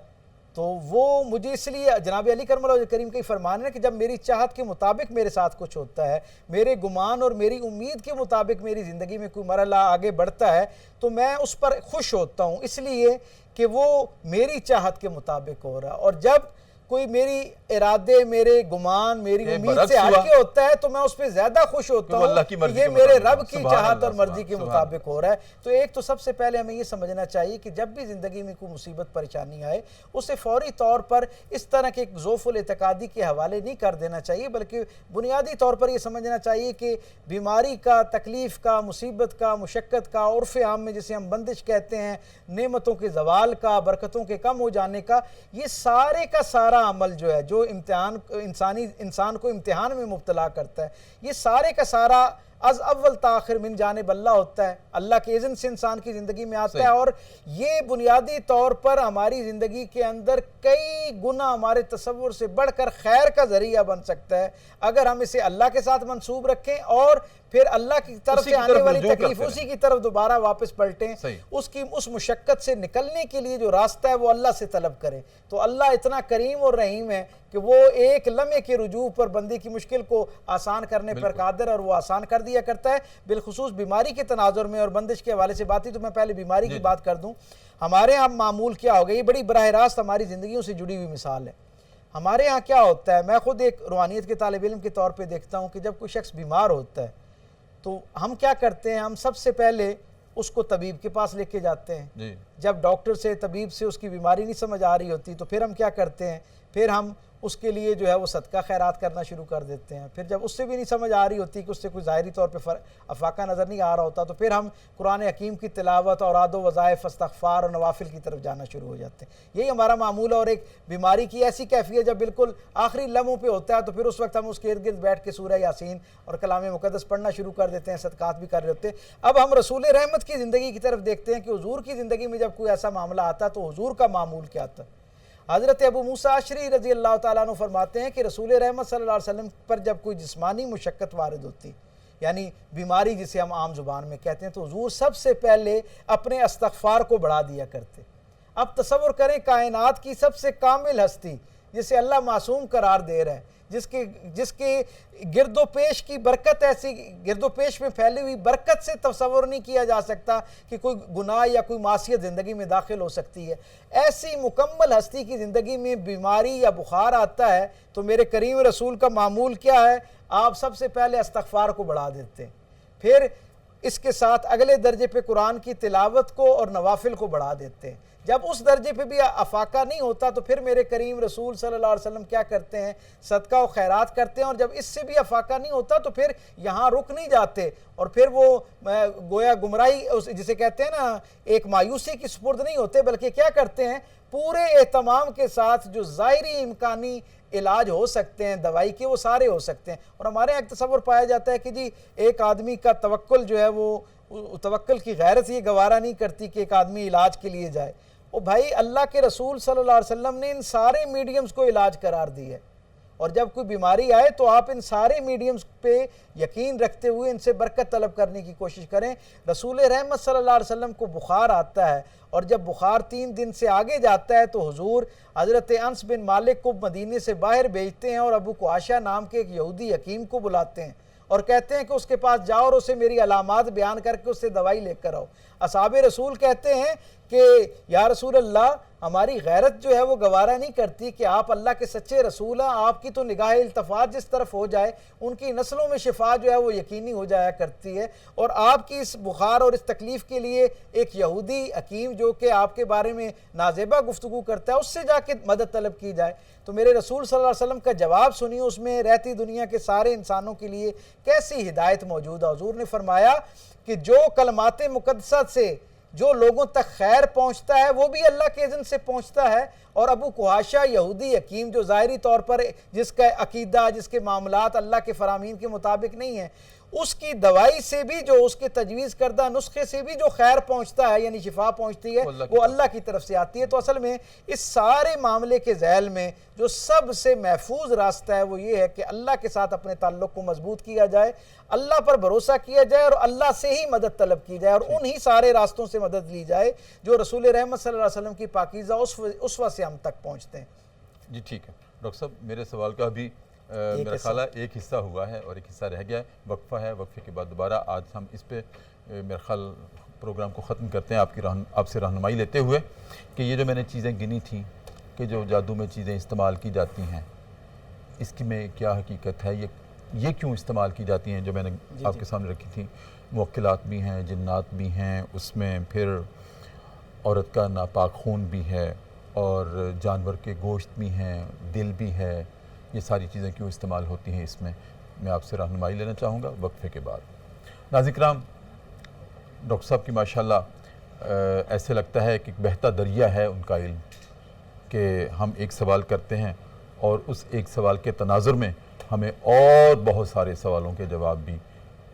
تو وہ مجھے اس لیے جناب علی کرم اللہ کریم کا ہی فرمان ہے کہ جب میری چاہت کے مطابق میرے ساتھ کچھ ہوتا ہے، میرے گمان اور میری امید کے مطابق میری زندگی میں کوئی مرحلہ آگے بڑھتا ہے تو میں اس پر خوش ہوتا ہوں، اس لیے کہ وہ میری چاہت کے مطابق ہو رہا. اور جب کوئی میری ارادے، میرے گمان، میری امید سے ہٹ کے ہوتا ہے تو میں اس پہ زیادہ خوش ہوتا ہوں کہ یہ میرے رب کی چاہت اور مرضی کے مطابق ہو رہا ہے. تو ایک تو سب سے پہلے ہمیں یہ سمجھنا چاہیے کہ جب بھی زندگی میں کوئی مصیبت پریشانی آئے اسے فوری طور پر اس طرح کے ایک ذوف الاعتقادی کے حوالے نہیں کر دینا چاہیے، بلکہ بنیادی طور پر یہ سمجھنا چاہیے کہ بیماری کا، تکلیف کا، مصیبت کا، مشقت کا، عرف عام میں جسے ہم بندش کہتے ہیں، نعمتوں کے زوال کا، برکتوں کے کم ہو جانے کا، یہ سارے کا سارا عمل جو ہے جو انسان کو امتحان میں مبتلا کرتا ہے، یہ سارے کا سارا از اول تاخر من جانب اللہ ہوتا ہے، اللہ کے اذن سے انسان کی زندگی میں آتا ہے. اور یہ بنیادی طور پر ہماری زندگی کے اندر کئی گنا ہمارے تصور سے بڑھ کر خیر کا ذریعہ بن سکتا ہے اگر ہم اسے اللہ کے ساتھ منسوب رکھیں اور پھر اللہ کی طرف سے آنے والی تکلیف اسی کی طرف دوبارہ واپس پلٹیں. اس مشقت سے نکلنے کے لیے جو راستہ ہے وہ اللہ سے طلب کریں. تو اللہ اتنا کریم اور رحیم ہے کہ وہ ایک لمحے کے رجوع پر بندے کی مشکل کو آسان کرنے پر قادر اور وہ آسان کر دیا کرتا ہے. بالخصوص بیماری کے تناظر میں اور بندش کے حوالے سے بات ہی تو میں پہلے بیماری کی بات کر دوں. ہمارے ہاں معمول کیا ہو گئی، یہ بڑی براہ راست ہماری زندگیوں سے جڑی ہوئی مثال ہے. ہمارے ہاں کیا ہوتا ہے، میں خود ایک روحانیت کے طالب علم کے طور پہ دیکھتا ہوں کہ جب کوئی شخص بیمار ہوتا ہے تو ہم کیا کرتے ہیں، ہم سب سے پہلے اس کو طبیب کے پاس لے کے جاتے ہیں. جب ڈاکٹر سے، طبیب سے اس کی بیماری نہیں سمجھ آ رہی ہوتی تو پھر ہم کیا کرتے ہیں، پھر ہم اس کے لیے جو ہے وہ صدقہ خیرات کرنا شروع کر دیتے ہیں. پھر جب اس سے بھی نہیں سمجھ آ رہی ہوتی کہ اس سے کوئی ظاہری طور پہ افاقہ نظر نہیں آ رہا ہوتا تو پھر ہم قرآن حکیم کی تلاوت اور اوراد و وظائف، استغفار اور نوافل کی طرف جانا شروع ہو جاتے ہیں. یہی ہمارا معمول ہے. اور ایک بیماری کی ایسی کیفیت جب بالکل آخری لمحوں پہ ہوتا ہے تو پھر اس وقت ہم اس کے ارد گرد بیٹھ کے سورہ یاسین اور کلام مقدس پڑھنا شروع کر دیتے ہیں، صدقات بھی کر رہے ہوتے ہیں. اب ہم رسول رحمت کی زندگی کی طرف دیکھتے ہیں کہ حضور کی زندگی میں جب کوئی ایسا معاملہ آتا تو حضور کا معمول کیا تھا. حضرت ابو موسیٰ اشعری رضی اللہ تعالیٰ عنہ فرماتے ہیں کہ رسول رحمت صلی اللہ علیہ وسلم پر جب کوئی جسمانی مشقت وارد ہوتی، یعنی بیماری جسے ہم عام زبان میں کہتے ہیں، تو حضور سب سے پہلے اپنے استغفار کو بڑھا دیا کرتے. اب تصور کریں کائنات کی سب سے کامل ہستی جسے اللہ معصوم قرار دے رہا ہے، جس کے گرد و پیش کی برکت ایسی، گرد و پیش میں پھیلی ہوئی برکت سے تصور نہیں کیا جا سکتا کہ کوئی گناہ یا کوئی معصیت زندگی میں داخل ہو سکتی ہے. ایسی مکمل ہستی کی زندگی میں بیماری یا بخار آتا ہے تو میرے کریم رسول کا معمول کیا ہے؟ آپ سب سے پہلے استغفار کو بڑھا دیتے ہیں، پھر اس کے ساتھ اگلے درجے پہ قرآن کی تلاوت کو اور نوافل کو بڑھا دیتے ہیں. جب اس درجے پہ بھی افاقہ نہیں ہوتا تو پھر میرے کریم رسول صلی اللہ علیہ وسلم کیا کرتے ہیں؟ صدقہ و خیرات کرتے ہیں. اور جب اس سے بھی افاقہ نہیں ہوتا تو پھر یہاں رک نہیں جاتے اور پھر وہ گویا گمراہی جسے کہتے ہیں نا ایک مایوسی کی سپرد نہیں ہوتے، بلکہ کیا کرتے ہیں؟ پورے اہتمام کے ساتھ جو ظاہری امکانی علاج ہو سکتے ہیں دوائی کے وہ سارے ہو سکتے ہیں. اور ہمارے یہاں ایک تصور پایا جاتا ہے کہ جی ایک آدمی کا توکل جو ہے وہ توکل کی غیرت یہ گوارا نہیں کرتی کہ ایک آدمی علاج کے لیے جائے. وہ بھائی اللہ کے رسول صلی اللہ علیہ وسلم نے ان سارے میڈیمز کو علاج قرار دی ہے، اور جب کوئی بیماری آئے تو آپ ان سارے میڈیمز پہ یقین رکھتے ہوئے ان سے برکت طلب کرنے کی کوشش کریں. رسول رحمت صلی اللہ علیہ وسلم کو بخار آتا ہے اور جب بخار 3 دن سے آگے جاتا ہے تو حضور حضرت انس بن مالک کو مدینے سے باہر بھیجتے ہیں اور ابو قحاشہ نام کے ایک یہودی حکیم کو بلاتے ہیں اور کہتے ہیں کہ اس کے پاس جاؤ اور اسے میری علامات بیان کر کے اس سے دوائی لے کر آؤ. اصحاب رسول کہتے ہیں کہ یا رسول اللہ ہماری غیرت جو ہے وہ گوارا نہیں کرتی کہ آپ اللہ کے سچے رسول ہیں، آپ کی تو نگاہ التفات جس طرف ہو جائے ان کی نسلوں میں شفا جو ہے وہ یقینی ہو جایا کرتی ہے، اور آپ کی اس بخار اور اس تکلیف کے لیے ایک یہودی حکیم جو کہ آپ کے بارے میں نازیبہ گفتگو کرتا ہے اس سے جا کے مدد طلب کی جائے. تو میرے رسول صلی اللہ علیہ وسلم کا جواب سنیے، اس میں رہتی دنیا کے سارے انسانوں کے لیے کیسی ہدایت موجود ہے. حضور نے فرمایا کہ جو کلمات مقدسہ سے جو لوگوں تک خیر پہنچتا ہے وہ بھی اللہ کے اذن سے پہنچتا ہے، اور ابو قحاشہ یہودی حکیم جو ظاہری طور پر جس کا عقیدہ جس کے معاملات اللہ کے فرامین کے مطابق نہیں ہیں، اس کی دوائی سے بھی جو اس کے تجویز کردہ نسخے سے بھی جو خیر پہنچتا ہے یعنی شفا پہنچتی ہے وہ اللہ کی طرف سے آتی ہے. تو اصل میں اس سارے معاملے کے ذیل میں جو سب سے محفوظ راستہ ہے وہ یہ ہے کہ اللہ کے ساتھ اپنے تعلق کو مضبوط کیا جائے، اللہ پر بھروسہ کیا جائے اور اللہ سے ہی مدد طلب کی جائے اور انہی سارے راستوں سے مدد لی جائے جو رسول رحمت صلی اللہ علیہ وسلم کی پاکیزہ اسوہ سے ہم تک پہنچتے ہیں. جی ٹھیک ہے ڈاکٹر صاحب، میرے سوال کا بھی میرا خیال ہے ایک حصہ ہوا ہے اور ایک حصہ رہ گیا ہے. وقفہ ہے، وقفے کے بعد دوبارہ آج ہم اس پہ میرا خیال پروگرام کو ختم کرتے ہیں آپ سے رہنمائی لیتے ہوئے کہ یہ جو میں نے چیزیں گنی تھیں کہ جو جادو میں چیزیں استعمال کی جاتی ہیں اس کی میں کیا حقیقت ہے، یہ کیوں استعمال کی جاتی ہیں جو میں نے آپ کے سامنے رکھی تھیں. موکلات بھی ہیں، جنات بھی ہیں، اس میں پھر عورت کا ناپاک خون بھی ہے اور جانور کے گوشت بھی ہیں، دل بھی ہے. یہ ساری چیزیں کیوں استعمال ہوتی ہیں اس میں آپ سے رہنمائی لینا چاہوں گا وقفے کے بعد. ناظرین کرام، ڈاکٹر صاحب کی ماشاءاللہ ایسے لگتا ہے کہ ایک بہتا دریا ہے ان کا علم کہ ہم ایک سوال کرتے ہیں اور اس ایک سوال کے تناظر میں ہمیں اور بہت سارے سوالوں کے جواب بھی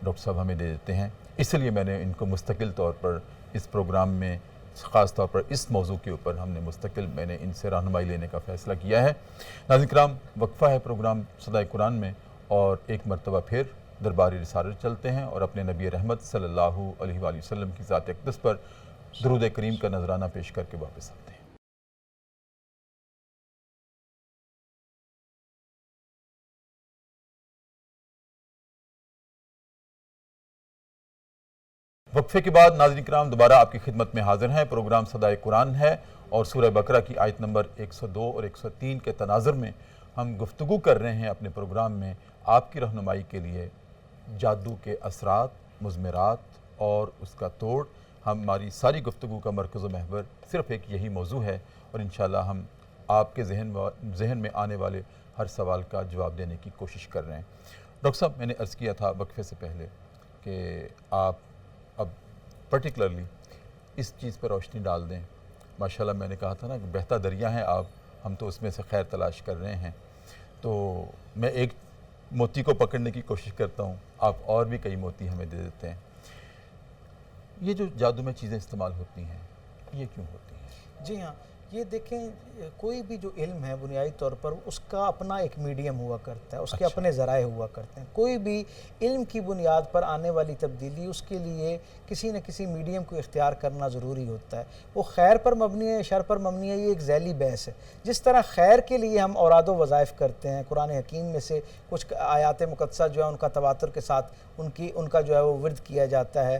ڈاکٹر صاحب ہمیں دے دیتے ہیں. اس لیے میں نے ان کو مستقل طور پر اس پروگرام میں خاص طور پر اس موضوع کے اوپر میں نے ان سے رہنمائی لینے کا فیصلہ کیا ہے. ناظرین کرام، وقفہ ہے پروگرام صدائے قرآن میں اور ایک مرتبہ پھر دربار رسالت چلتے ہیں اور اپنے نبی رحمت صلی اللہ علیہ وآلہ وسلم کی ذات اقدس پر درود کریم کا نذرانہ پیش کر کے واپس آتے ہیں. وقفے کے بعد ناظرین کرام دوبارہ آپ کی خدمت میں حاضر ہیں. پروگرام صدائے قرآن ہے اور سورہ بقرہ کی آیت نمبر 102 اور 103 کے تناظر میں ہم گفتگو کر رہے ہیں اپنے پروگرام میں آپ کی رہنمائی کے لیے جادو کے اثرات، مضمرات اور اس کا توڑ. ہماری ساری گفتگو کا مرکز و محور صرف ایک یہی موضوع ہے اور انشاءاللہ ہم آپ کے ذہن میں آنے والے ہر سوال کا جواب دینے کی کوشش کر رہے ہیں. ڈاکٹر صاحب، میں نے عرض کیا تھا وقفے سے پہلے کہ آپ اب پرٹیکولرلی اس چیز پر روشنی ڈال دیں. ماشاءاللہ میں نے کہا تھا نا کہ بہتا دریا ہیں آپ، ہم تو اس میں سے خیر تلاش کر رہے ہیں. تو میں ایک موتی کو پکڑنے کی کوشش کرتا ہوں، آپ اور بھی کئی موتی ہمیں دے دیتے ہیں. یہ جو جادو میں چیزیں استعمال ہوتی ہیں یہ کیوں ہوتی ہیں؟ جی ہاں، یہ دیکھیں کوئی بھی جو علم ہے بنیادی طور پر اس کا اپنا ایک میڈیم ہوا کرتا ہے، اس کے اپنے ذرائع ہوا کرتے ہیں. کوئی بھی علم کی بنیاد پر آنے والی تبدیلی اس کے لیے کسی نہ کسی میڈیم کو اختیار کرنا ضروری ہوتا ہے. وہ خیر پر مبنی ہے شر پر مبنی ہے، یہ ایک ذیلی بحث ہے. جس طرح خیر کے لیے ہم اوراد و وظائف کرتے ہیں، قرآن حکیم میں سے کچھ آیات مقدسہ جو ہے ان کا تواتر کے ساتھ ان کا جو ہے وہ ورد کیا جاتا ہے.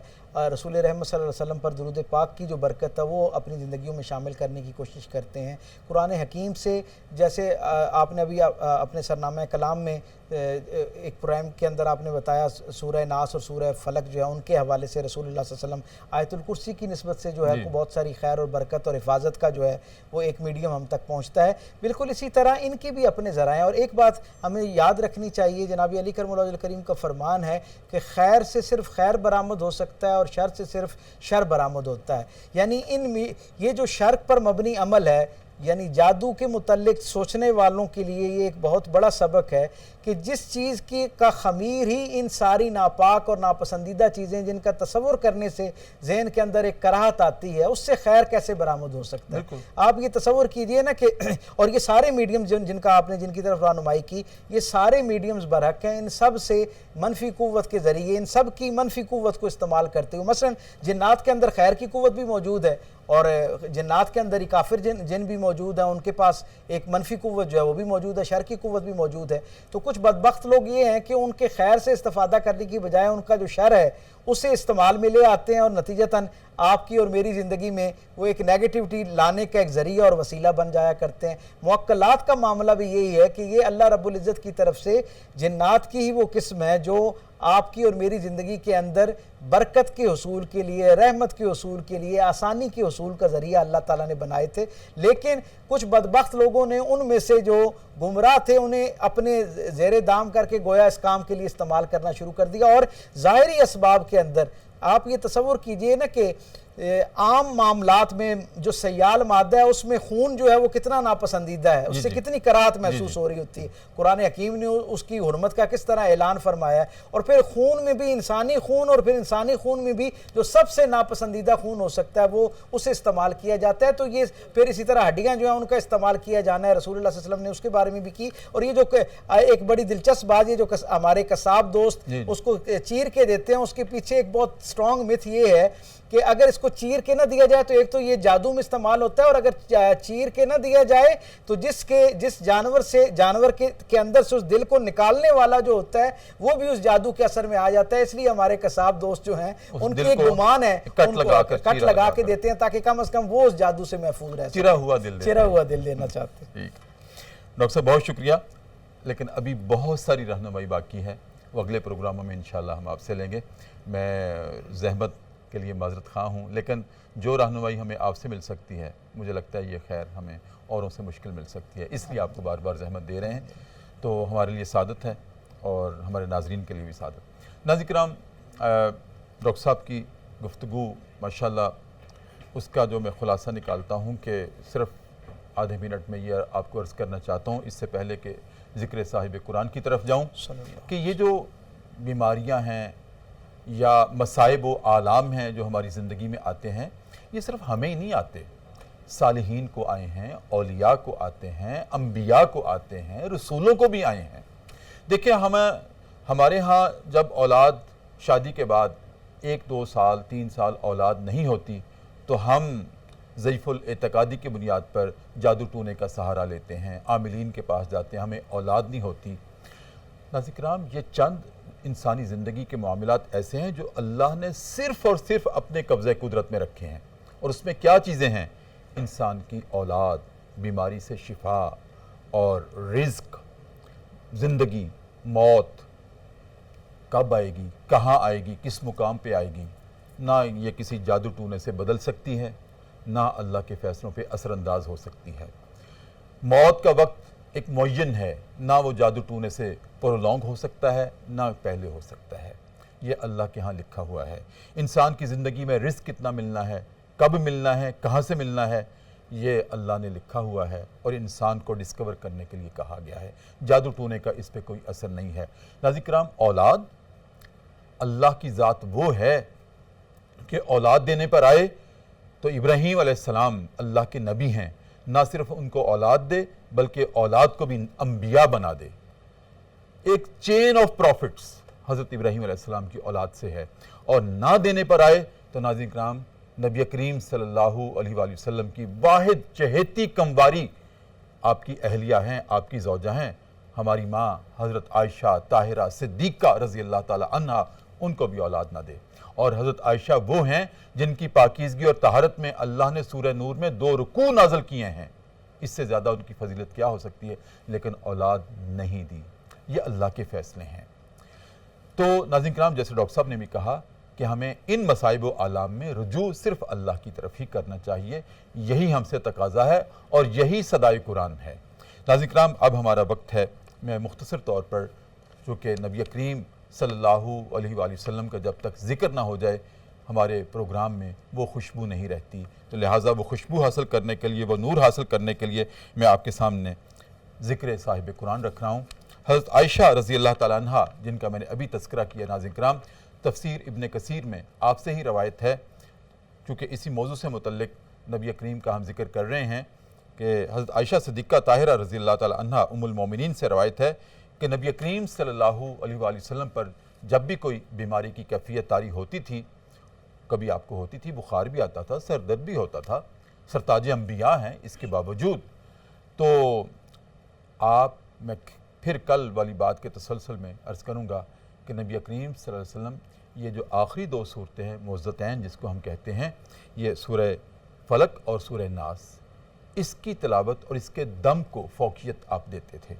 رسول رحمت صلی اللہ علیہ وسلم پر درود پاک کی جو برکت ہے وہ اپنی زندگیوں میں شامل کرنے کی کوشش کرتے ہیں. قرآن حکیم سے جیسے آپ نے ابھی اپنے سرنامہ کلام میں ایک پروگرام کے اندر آپ نے بتایا سورہ ناس اور سورہ فلق جو ہے ان کے حوالے سے رسول اللہ صلی اللہ علیہ وسلم آیت الکرسی کی نسبت سے جو ہے بہت ساری خیر اور برکت اور حفاظت کا جو ہے وہ ایک میڈیم ہم تک پہنچتا ہے. بالکل اسی طرح ان کی بھی اپنے ذرائع. اور ایک بات ہمیں یاد رکھنی چاہیے، جناب علی کرم اللہ وجہ الکریم کا فرمان ہے کہ خیر سے صرف خیر برآمد ہو سکتا ہے اور شر سے صرف شر برآمد ہوتا ہے. یعنی یہ جو شرک پر مبنی عمل ہے، یعنی جادو کے متعلق سوچنے والوں کے لیے یہ ایک بہت بڑا سبق ہے کہ جس چیز کا خمیر ہی ان ساری ناپاک اور ناپسندیدہ چیزیں جن کا تصور کرنے سے ذہن کے اندر ایک کراہت آتی ہے، اس سے خیر کیسے برآمد ہو سکتا ہے. آپ یہ تصور کیجئے نا کہ اور یہ سارے میڈیم جن کی طرف رہنمائی کی، یہ سارے میڈیمز برحق ہیں. ان سب سے منفی قوت کے ذریعے ان سب کی منفی قوت کو استعمال کرتے ہوئے، مثلا جنات کے اندر خیر کی قوت بھی موجود ہے اور جنات کے اندر ہی کافر جن بھی موجود ہیں، ان کے پاس ایک منفی قوت جو ہے وہ بھی موجود ہے، شر کی قوت بھی موجود ہے. تو کچھ بدبخت لوگ یہ ہیں کہ ان کے خیر سے استفادہ کرنے کی بجائے ان کا جو شر ہے اسے استعمال میں لے آتے ہیں اور نتیجتاً آپ کی اور میری زندگی میں وہ ایک نیگیٹیوٹی لانے کا ایک ذریعہ اور وسیلہ بن جایا کرتے ہیں. موکلات کا معاملہ بھی یہی ہے کہ یہ اللہ رب العزت کی طرف سے جنات کی ہی وہ قسم ہے جو آپ کی اور میری زندگی کے اندر برکت کے حصول کے لیے، رحمت کے حصول کے لیے، آسانی کے حصول کا ذریعہ اللہ تعالیٰ نے بنائے تھے. لیکن کچھ بدبخت لوگوں نے ان میں سے جو گمراہ تھے انہیں اپنے زیر دام کر کے گویا اس کام کے لیے استعمال کرنا شروع کر دیا. اور ظاہری اسباب کے اندر آپ یہ تصور کیجئے نا کہ عام معاملات میں جو سیال مادہ ہے اس میں خون جو ہے وہ کتنا ناپسندیدہ ہے، اس سے کتنی کراہت محسوس ہو رہی ہوتی ہے. قرآن حکیم نے اس کی حرمت کا کس طرح اعلان فرمایا ہے. اور پھر خون میں بھی انسانی خون، اور پھر انسانی خون میں بھی جو سب سے ناپسندیدہ خون ہو سکتا ہے وہ اسے استعمال کیا جاتا ہے. تو یہ پھر اسی طرح ہڈیاں جو ہیں ان کا استعمال کیا جانا ہے، رسول اللہ صلی اللہ علیہ وسلم نے اس کے بارے میں بھی کی. اور یہ جو ایک بڑی دلچسپ بات، یہ جو ہمارے قصاب دوست اس کو چیر کے دیتے ہیں، اس کے پیچھے ایک بہت سٹرونگ متھ یہ ہے کہ اگر اس کو چیر کے نہ دیا جائے تو ایک تو یہ جادو میں استعمال ہوتا ہے، اور اگر چیر کے نہ دیا جائے تو جس جانور کے اندر سے اس دل کو نکالنے والا جو ہوتا ہے وہ بھی اس جادو کے اثر میں آ جاتا ہے. اس لیے ہمارے قصاب دوست جو ہیں ان کی ایک گمان ہے، کٹ لگا کے دیتے ہیں تاکہ کم از کم وہ اس جادو سے محفوظ رہ سکیں. چرا ہوا دل دینا چاہتے ہیں. ڈاکٹر صاحب بہت شکریہ، لیکن ابھی بہت ساری رہنمائی باقی ہے، وہ اگلے پروگراموں میں انشاءاللہ ہم آپ سے لیں گے. میں زحمت کے لیے معذرت خواہ ہوں، لیکن جو رہنمائی ہمیں آپ سے مل سکتی ہے مجھے لگتا ہے یہ خیر ہمیں اوروں سے مشکل مل سکتی ہے، اس لیے آپ کو بار بار زحمت دے رہے ہیں. تو ہمارے لیے سعادت ہے اور ہمارے ناظرین کے لیے بھی سعادت. ناظرین کرام، ڈاکٹر صاحب کی گفتگو ماشاءاللہ اس کا جو میں خلاصہ نکالتا ہوں کہ صرف آدھے منٹ میں یہ آپ کو عرض کرنا چاہتا ہوں، اس سے پہلے کہ ذکر صاحب قرآن کی طرف جاؤں، کہ یہ جو بیماریاں ہیں یا مصائب و آلام ہیں جو ہماری زندگی میں آتے ہیں، یہ صرف ہمیں ہی نہیں آتے، صالحین کو آئے ہیں، اولیاء کو آتے ہیں، انبیاء کو آتے ہیں، رسولوں کو بھی آئے ہیں. دیکھیں ہمارے ہاں جب اولاد شادی کے بعد 1-2 سال 3 سال اولاد نہیں ہوتی تو ہم ضعیف الاعتقادی کی بنیاد پر جادو ٹونے کا سہارا لیتے ہیں، عاملین کے پاس جاتے ہیں، ہمیں اولاد نہیں ہوتی. ناظرین کرام، یہ چند انسانی زندگی کے معاملات ایسے ہیں جو اللہ نے صرف اور صرف اپنے قبضہ قدرت میں رکھے ہیں. اور اس میں کیا چیزیں ہیں؟ انسان کی اولاد، بیماری سے شفا اور رزق، زندگی، موت کب آئے گی، کہاں آئے گی، کس مقام پہ آئے گی، نہ یہ کسی جادو ٹونے سے بدل سکتی ہے، نہ اللہ کے فیصلوں پہ اثر انداز ہو سکتی ہے. موت کا وقت ایک معین ہے، نہ وہ جادو ٹونے سے پرولونگ ہو سکتا ہے نہ پہلے ہو سکتا ہے. یہ اللہ کے ہاں لکھا ہوا ہے. انسان کی زندگی میں رزق کتنا ملنا ہے، کب ملنا ہے، کہاں سے ملنا ہے، یہ اللہ نے لکھا ہوا ہے اور انسان کو ڈسکور کرنے کے لیے کہا گیا ہے. جادو ٹونے کا اس پہ کوئی اثر نہیں ہے. ناظرین کرام، اولاد اللہ کی ذات وہ ہے کہ اولاد دینے پر آئے تو ابراہیم علیہ السلام اللہ کے نبی ہیں، نہ صرف ان کو اولاد دے بلکہ اولاد کو بھی انبیاء بنا دے۔ ایک چین آف پروفٹس حضرت ابراہیم علیہ السلام کی اولاد سے ہے، اور نہ دینے پر آئے تو ناظرین کرام نبی کریم صلی اللہ علیہ وآلہ وسلم کی واحد چہیتی کمواری آپ کی اہلیہ ہیں، آپ کی زوجہ ہیں، ہماری ماں حضرت عائشہ طاہرہ صدیقہ رضی اللہ تعالی عنہا، ان کو بھی اولاد نہ دے۔ اور حضرت عائشہ وہ ہیں جن کی پاکیزگی اور طہارت میں اللہ نے سورہ نور میں 2 رکوع نازل کیے ہیں، اس سے زیادہ ان کی فضیلت کیا ہو سکتی ہے، لیکن اولاد نہیں دی۔ یہ اللہ کے فیصلے ہیں۔ تو ناظرین کرام جیسے ڈاکٹر صاحب نے بھی کہا کہ ہمیں ان مصائب و آلام میں رجوع صرف اللہ کی طرف ہی کرنا چاہیے، یہی ہم سے تقاضا ہے اور یہی صدائے قرآن ہے۔ ناظرین کرام اب ہمارا وقت ہے، میں مختصر طور پر چونکہ نبی کریم صلی اللہ علیہ وآلہ وسلم کا جب تک ذکر نہ ہو جائے ہمارے پروگرام میں وہ خوشبو نہیں رہتی، تو لہٰذا وہ خوشبو حاصل کرنے کے لیے، وہ نور حاصل کرنے کے لیے میں آپ کے سامنے ذکر صاحب قرآن رکھ رہا ہوں۔ حضرت عائشہ رضی اللہ تعالیٰ عنہ جن کا میں نے ابھی تذکرہ کیا ناظرین کرام، تفسیر ابن کثیر میں آپ سے ہی روایت ہے، چونکہ اسی موضوع سے متعلق نبی کریم کا ہم ذکر کر رہے ہیں، کہ حضرت عائشہ صدیقہ طاہرہ رضی اللہ تعالیٰ عنہ ام المومنین سے روایت ہے کہ نبی کریم صلی اللہ علیہ وآلہ وسلم پر جب بھی کوئی بیماری کی کیفیت طاری ہوتی تھی، کبھی آپ کو ہوتی تھی بخار بھی آتا تھا، سر درد بھی ہوتا تھا، سرتاج انبیاء ہیں اس کے باوجود، تو آپ میں پھر کل والی بات کے تسلسل میں عرض کروں گا کہ نبی کریم صلی اللہ علیہ وسلم یہ جو آخری 2 صورتیں ہیں معوذتین جس کو ہم کہتے ہیں، یہ سورہ فلق اور سورہ ناس، اس کی تلاوت اور اس کے دم کو فوقیت آپ دیتے تھے۔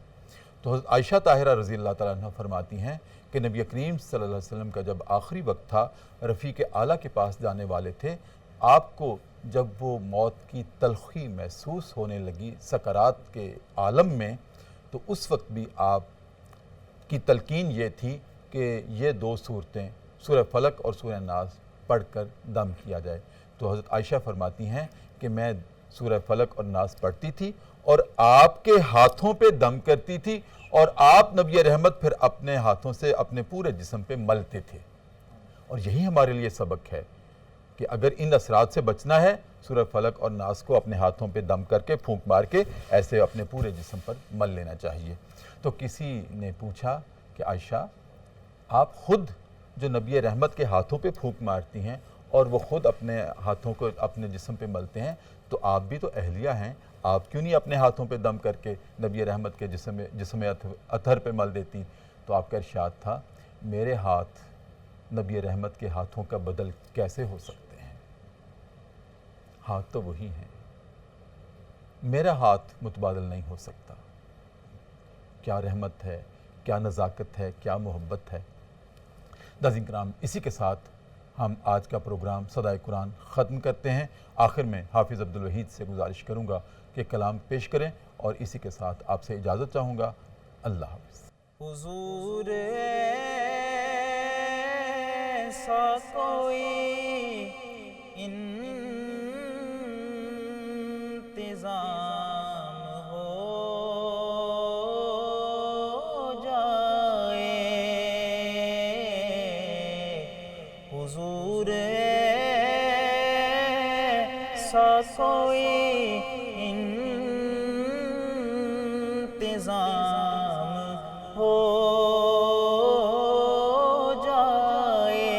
تو حضرت عائشہ طاہرہ رضی اللہ تعالیٰ عنہ فرماتی ہیں کہ نبی کریم صلی اللہ علیہ وسلم کا جب آخری وقت تھا، رفیق اعلیٰ کے پاس جانے والے تھے، آپ کو جب وہ موت کی تلخی محسوس ہونے لگی سکرات کے عالم میں، تو اس وقت بھی آپ کی تلقین یہ تھی کہ یہ 2 صورتیں سورہ فلق اور سورہ ناس پڑھ کر دم کیا جائے۔ تو حضرت عائشہ فرماتی ہیں کہ میں سورہ فلق اور ناس پڑھتی تھی اور آپ کے ہاتھوں پہ دم کرتی تھی، اور آپ نبی رحمت پھر اپنے ہاتھوں سے اپنے پورے جسم پہ ملتے تھے۔ اور یہی ہمارے لیے سبق ہے کہ اگر ان اثرات سے بچنا ہے، سورہ فلق اور ناس کو اپنے ہاتھوں پہ دم کر کے پھونک مار کے ایسے اپنے پورے جسم پر مل لینا چاہیے۔ تو کسی نے پوچھا کہ عائشہ آپ خود جو نبی رحمت کے ہاتھوں پہ پھونک مارتی ہیں اور وہ خود اپنے ہاتھوں کو اپنے جسم پہ ملتے ہیں، تو آپ بھی تو اہلیہ ہیں، آپ کیوں نہیں اپنے ہاتھوں پہ دم کر کے نبی رحمت کے جسم اطہر پہ مل دیتی؟ تو آپ کا ارشاد تھا میرے ہاتھ نبی رحمت کے ہاتھوں کا بدل کیسے ہو سکتے ہیں؟ ہاتھ تو وہی ہیں، میرا ہاتھ متبادل نہیں ہو سکتا۔ کیا رحمت ہے، کیا نزاکت ہے، کیا محبت ہے۔ ناظرین کرام اسی کے ساتھ ہم آج کا پروگرام صدائے قرآن ختم کرتے ہیں۔ آخر میں حافظ عبدالوحید سے گزارش کروں گا کہ کلام پیش کریں، اور اسی کے ساتھ آپ سے اجازت چاہوں گا۔ اللہ حافظ۔ حضور ایسا کوئی انتظام ہو جائے، حضور ایسا کوئی انتظام ہو جائے،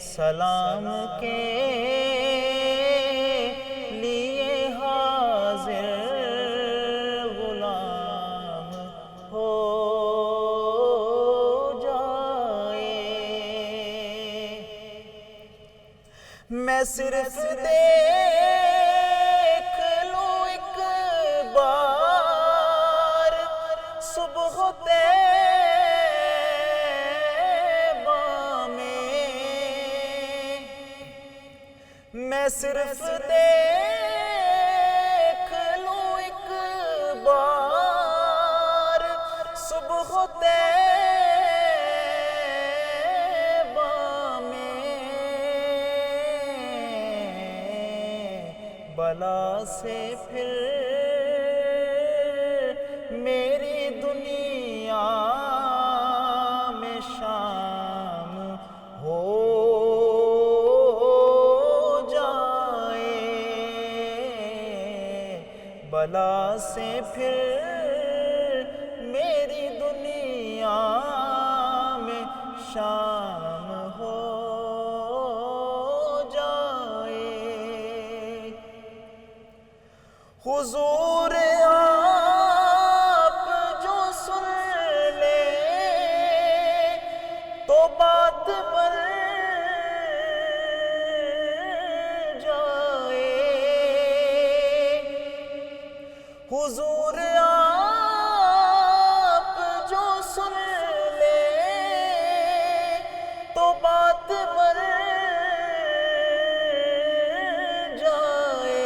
سلام کے لیے حاضر غلام ہو جائے، میں صرف دیکھ لوں ایک بار صبح طیبہ میں، میں صرف دیکھ لوں ایک بار صبح طیبہ میں، بلا سے پھر میری دنیا میں شام ہو جائے، بلا سے پھر میری دنیا میں شام ہو جائے۔ حضور آپ جو سن لے تو بات بن جائے۔ حضور آپ جو سن لے تو بات بن جائے۔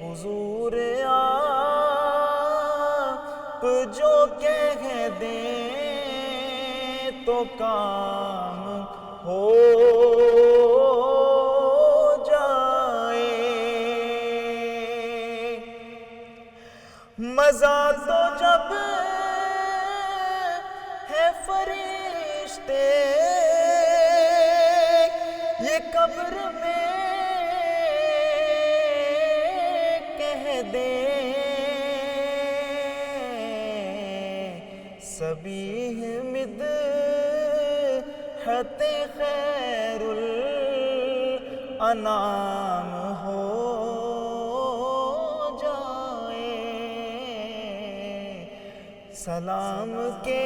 حضور آپ جو کہہ دیں تو کام ہو جائے۔ مزہ تو جب ہے فرشتے یہ قبر میں کہہ دیں، سبیح مدحت خیر الانام ہو جائے۔ سلام کے